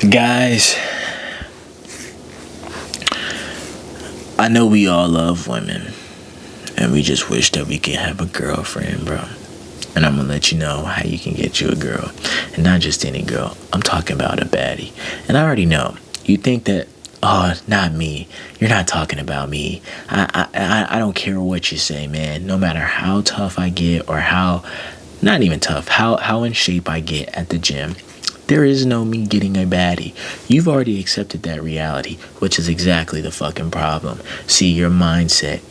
Guys, I know we all love women, and we just wish that we could have a girlfriend, bro. And I'm gonna let you know how you can get you a girl, and not just any girl. I'm talking about a baddie. And I already know you think that, oh, not me. You're not talking about me. I don't care what you say, man. No matter how tough I get or how, not even tough, how in shape I get at the gym. There is no me getting a baddie. You've already accepted that reality, which is exactly the fucking problem. See, your mindset,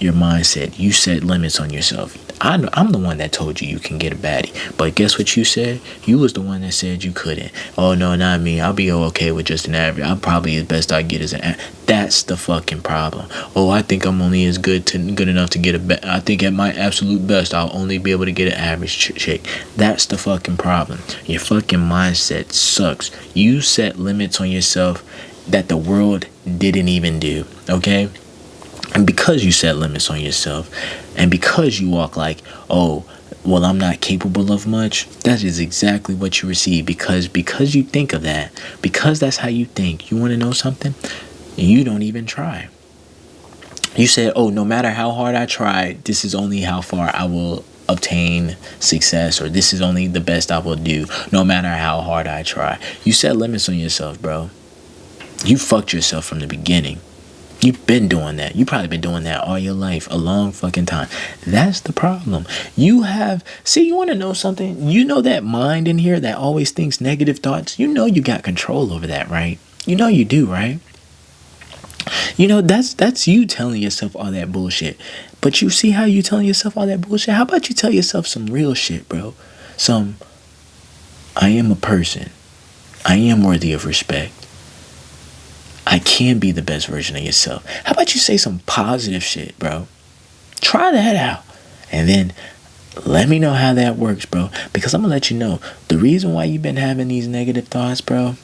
you set limits on yourself. I'm the one that told you can get a baddie. But guess what you said? You was the one that said you couldn't. Oh, no, not me. I'll be okay with just an average. I'll probably, as best I get is an average. That's the fucking problem. Oh, I think I'm only as good enough to get I think at my absolute best, I'll only be able to get an average chick. That's the fucking problem. Your fucking mindset sucks. You set limits on yourself that the world didn't even do, okay? And because you set limits on yourself, and because you walk like, oh, well, I'm not capable of much, that is exactly what you receive. Because you think of that, because that's how you think. You want to know something? You don't even try. You said, oh, no matter how hard I try, this is only how far I will obtain success, or this is only the best I will do, no matter how hard I try. You set limits on yourself, bro. You fucked yourself from the beginning. You've been doing that. You've probably been doing that all your life, a long fucking time. That's the problem. You want to know something? You know that mind in here that always thinks negative thoughts? You know you got control over that, right? You know you do, right? You know, that's you telling yourself all that bullshit. But you see how you telling yourself all that bullshit? How about you tell yourself some real shit, bro? I am a person. I am worthy of respect. I can be the best version of yourself. How about you say some positive shit, bro? Try that out. And then let me know how that works, bro. Because I'm going to let you know, the reason why you've been having these negative thoughts, bro,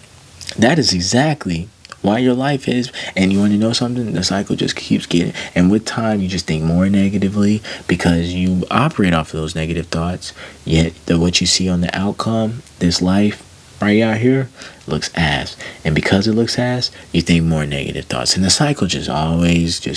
that is exactly why your life is. And you want to know something? The cycle just keeps getting. And with time, you just think more negatively because you operate off of those negative thoughts. Yet what you see on the outcome, this life right out here, looks ass. And because it looks ass, you think more negative thoughts. And the cycle just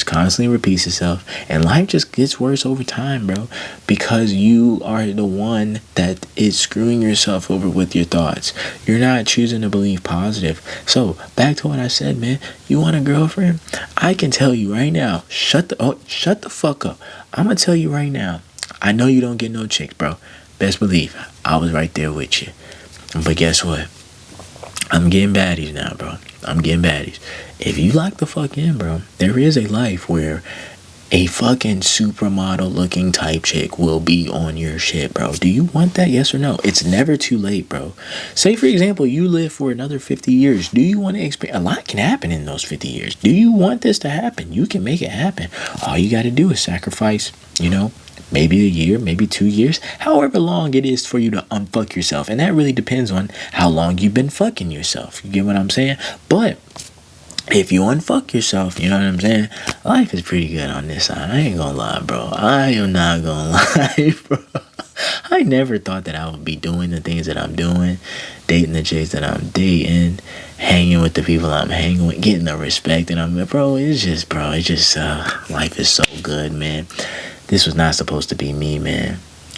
constantly repeats itself. And life just gets worse over time, bro. Because you are the one that is screwing yourself over with your thoughts. You're not choosing to believe positive. So, back to what I said, man. You want a girlfriend? I can tell you right now. Shut the fuck up. I'm going to tell you right now. I know you don't get no chicks, bro. Best believe, I was right there with you. But guess what? I'm getting baddies now, bro. I'm getting baddies. If you lock the fuck in, bro, there is a life where a fucking supermodel looking type chick will be on your shit, bro. Do you want that? Yes or no? It's never too late, bro. Say, for example, you live for another 50 years. Do you want to experience? A lot can happen in those 50 years. Do you want this to happen? You can make it happen. All you got to do is sacrifice, maybe a year, maybe 2 years, however long it is for you to unfuck yourself. And that really depends on how long you've been fucking yourself. You get what I'm saying? But if you unfuck yourself, you know what I'm saying? Life is pretty good on this side. I ain't gonna lie, bro. I am not gonna lie, bro. I never thought that I would be doing the things that I'm doing, dating the chicks that I'm dating, hanging with the people I'm hanging with, getting the respect. And life is so good, man. This was not supposed to be me, man.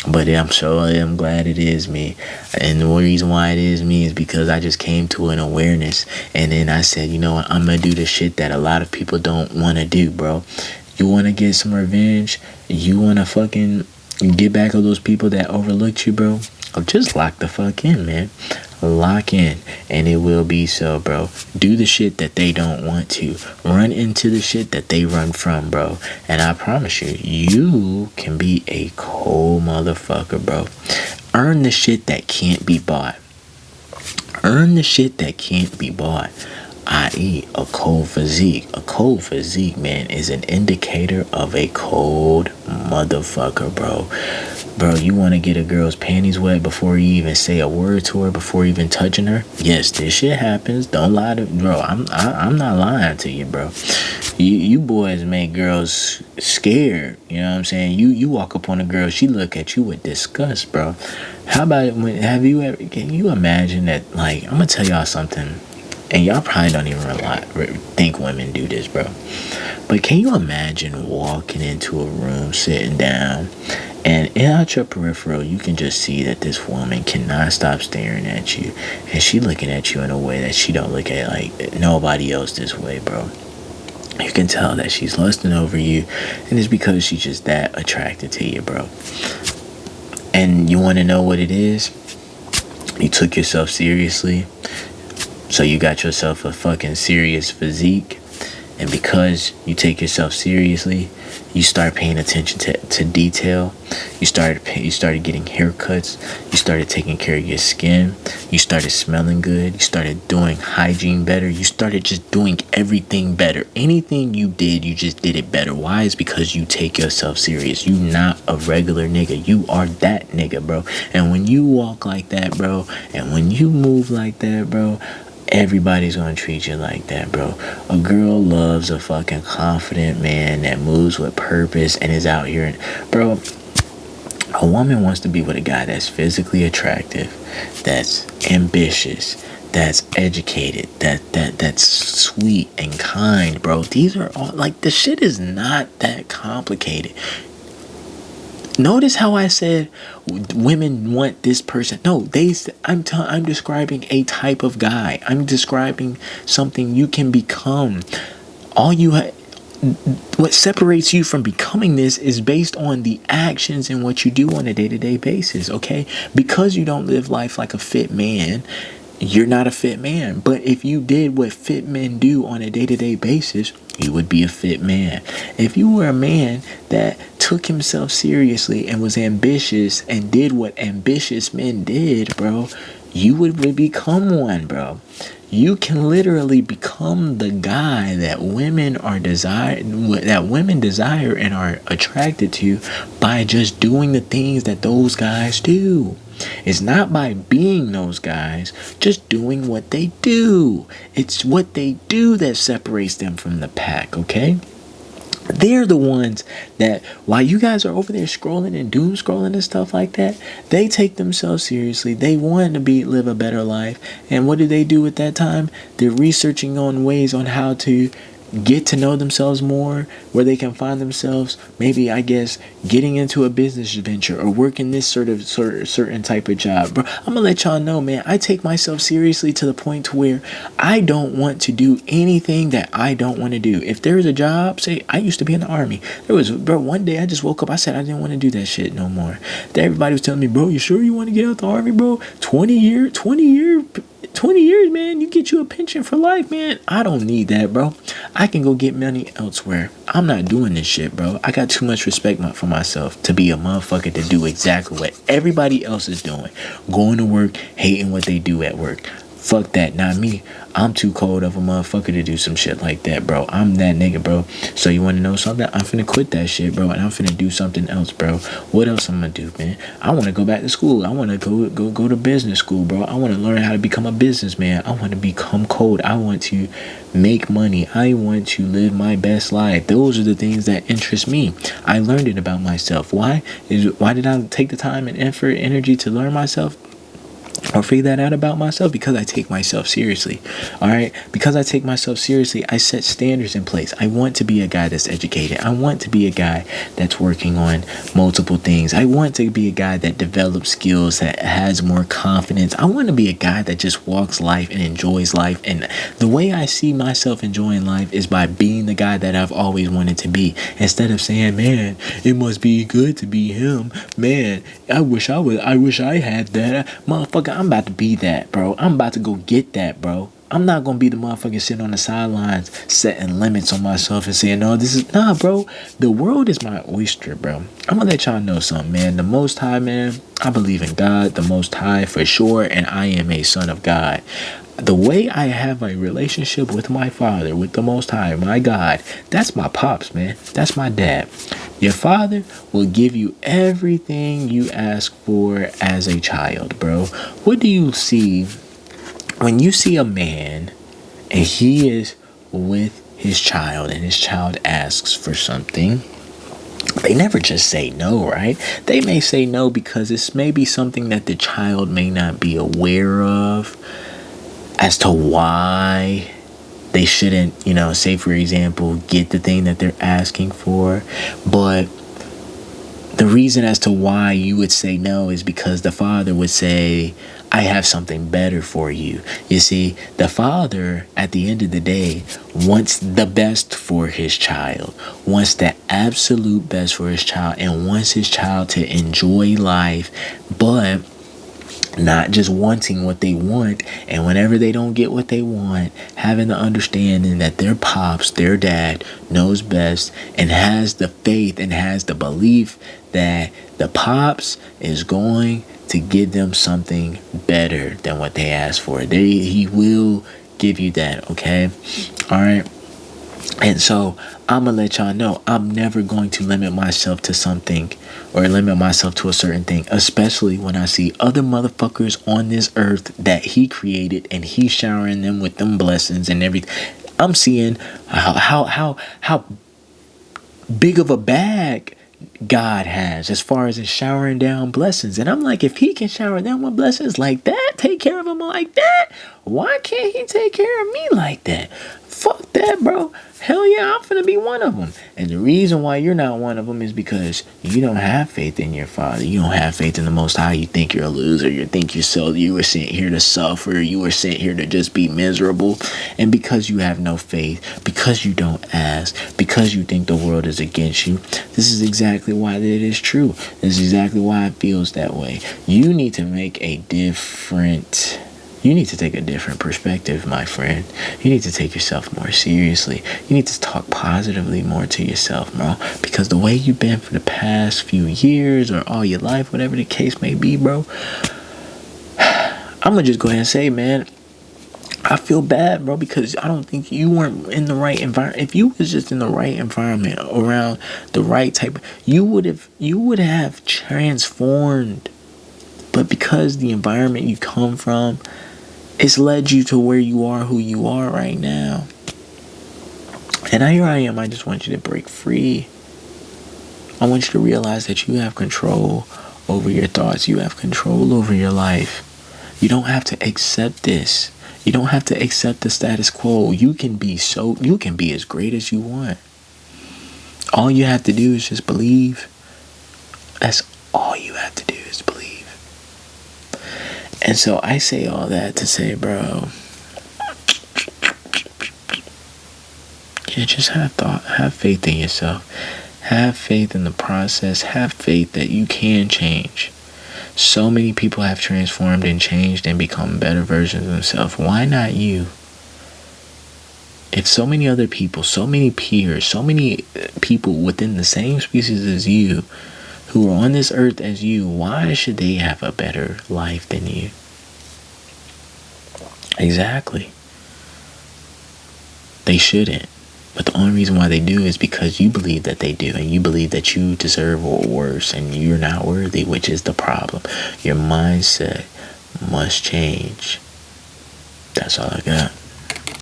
But I'm glad it is me. And the reason why it is me is because I just came to an awareness. And then I said, you know what? I'm going to do the shit that a lot of people don't want to do, bro. You want to get some revenge? You want to fucking get back at those people that overlooked you, bro? Just lock the fuck in, man. Lock in, and it will be so, bro. Do the shit that they don't want to. Run into the shit that they run from, bro. And I promise you, you can be a cold motherfucker, bro. Earn the shit that can't be bought. Earn the shit that can't be bought. I.e. a cold physique. A cold physique, man, is an indicator of a cold motherfucker, bro. Bro, you want to get a girl's panties wet before you even say a word to her, before even touching her? Yes, this shit happens. Don't lie to bro. I'm not lying to you, bro. You boys make girls scared. You know what I'm saying? You walk up on a girl, she look at you with disgust, bro. How about it? Can you imagine that? Like, I'm gonna tell y'all something. And y'all probably don't even think women do this, bro. But can you imagine walking into a room, sitting down, and out your peripheral, you can just see that this woman cannot stop staring at you, and she looking at you in a way that she don't look at like nobody else this way, bro. You can tell that she's lusting over you, and it's because she's just that attracted to you, bro. And you want to know what it is? You took yourself seriously, so you got yourself a fucking serious physique. And because you take yourself seriously, you start paying attention to detail. You started getting haircuts. You started taking care of your skin. You started smelling good. You started doing hygiene better. You started just doing everything better. Anything you did, you just did it better. Why? It's because you take yourself serious. You not a regular nigga. You are that nigga, bro. And when you walk like that, bro, and when you move like that, bro, everybody's gonna treat you like that, bro. A girl loves a fucking confident man that moves with purpose and is out here. Bro, a woman wants to be with a guy that's physically attractive, that's ambitious, that's educated, that's sweet and kind, bro. These are all, like, the shit is not that complicated. Notice how I said women want this person. No, I'm describing a type of guy. I'm describing something you can become. What separates you from becoming this is based on the actions and what you do on a day-to-day basis, okay? Because you don't live life like a fit man, you're not a fit man. But if you did what fit men do on a day-to-day basis, you would be a fit man. If you were a man that took himself seriously and was ambitious and did what ambitious men did, bro, you would become one, bro. You can literally become the guy that women desire and are attracted to by just doing the things that those guys do. It's not by being those guys, just doing what they do. It's what they do that separates them from the pack, okay? They're the ones that, while you guys are over there scrolling and doom scrolling and stuff like that, they take themselves seriously. They want to live a better life. And what do they do at that time? They're researching on ways on how to get to know themselves more, where they can find themselves maybe, I guess, getting into a business venture or working this certain type of job. Bro, I'm gonna let y'all know, man, I take myself seriously to the point to where I don't want to do anything that I don't want to do. If there is a job, say I used to be in the army, one day I just woke up, I said I didn't want to do that shit no more. Everybody was telling me, bro, you sure you want to get out the army, bro? 20 years, man, you get you a pension for life, man. I don't need that, bro. I can go get money elsewhere. I'm not doing this shit, bro. I got too much respect for myself to be a motherfucker to do exactly what everybody else is doing. Going to work, hating what they do at work. Fuck that, not me. I'm too cold of a motherfucker to do some shit like that, bro. I'm that nigga, bro. So you want to know something? I'm finna quit that shit, bro, and I'm finna do something else, bro. What else I'm gonna do, man? I want to go back to school. I want to go to business school, bro. I want to learn how to become a businessman. I want to become cold. I want to make money. I want to live my best life. Those are the things that interest me. I learned it about myself. Why did I take the time and effort, energy to learn myself? Or figure that out about myself? Because I take myself seriously. All right, because I take myself seriously, I set standards in place. I want to be a guy that's educated. I want to be a guy that's working on multiple things. I want to be a guy that develops skills, that has more confidence. I want to be a guy that just walks life and enjoys life. And the way I see myself enjoying life is by being the guy that I've always wanted to be. Instead of saying, man, it must be good to be him. Man, I wish I had that. Motherfucker, I'm about to be that, bro. I'm about to go get that, bro. I'm not gonna be the motherfucker sitting on the sidelines setting limits on myself and saying, no, bro. The world is my oyster, bro. I'm gonna let y'all know something, man. The Most High, man, I believe in God, the Most High for sure, and I am a son of God. The way I have a relationship with my Father, with the Most High, my God, that's my pops, man. That's my dad. Your father will give you everything you ask for as a child, bro. What do you see when you see a man and he is with his child and his child asks for something? They never just say no, right? They may say no because it's maybe something that the child may not be aware of as to why They shouldn't, say for example, get the thing that they're asking for. But the reason as to why you would say no is because the father would say, I have something better for you. You see, the father, at the end of the day, wants the best for his child, wants the absolute best for his child, and wants his child to enjoy life, but not just wanting what they want. And whenever they don't get what they want, having the understanding that their pops, their dad knows best, and has the faith and has the belief that the pops is going to give them something better than what they asked for. He will give you that, okay? All right. And so I'm going to let y'all know I'm never going to limit myself to something or limit myself to a certain thing, especially when I see other motherfuckers on this earth that he created and he's showering them with them blessings and everything. I'm seeing how big of a bag God has as far as in showering down blessings. And I'm like, if he can shower down with blessings like that, take care of them like that, why can't he take care of me like that? Fuck that, bro. Hell yeah, I'm finna be one of them. And the reason why you're not one of them is because you don't have faith in your father. You don't have faith in the Most High. You think you're a loser. You think you were sent here to suffer. You were sent here to just be miserable. And because you have no faith, because you don't ask, because you think the world is against you, this is exactly why that is true. This is exactly why it feels that way. You need to take a different perspective, my friend. You need to take yourself more seriously. You need to talk positively more to yourself, bro. Because the way you've been for the past few years or all your life, whatever the case may be, bro, I'm going to just go ahead and say, man, I feel bad, bro, because I don't think you weren't in the right environment. If you was just in the right environment, around the right type, you would have transformed. But because the environment you come from, it's led you to where you are, who you are right now. And here I am. I just want you to break free. I want you to realize that you have control over your thoughts. You have control over your life. You don't have to accept this. You don't have to accept the status quo. You can be as great as you want. All you have to do is just believe. That's all you have to do is believe. And so I say all that to say, bro, yeah, just have faith in yourself. Have faith in the process. Have faith that you can change. So many people have transformed and changed and become better versions of themselves. Why not you? If so many other people, so many peers, so many people within the same species as you, who are on this earth as you, why should they have a better life than you? Exactly. They shouldn't. But the only reason why they do is because you believe that they do, and you believe that you deserve or worse, and you're not worthy, which is the problem. Your mindset must change. That's all I got.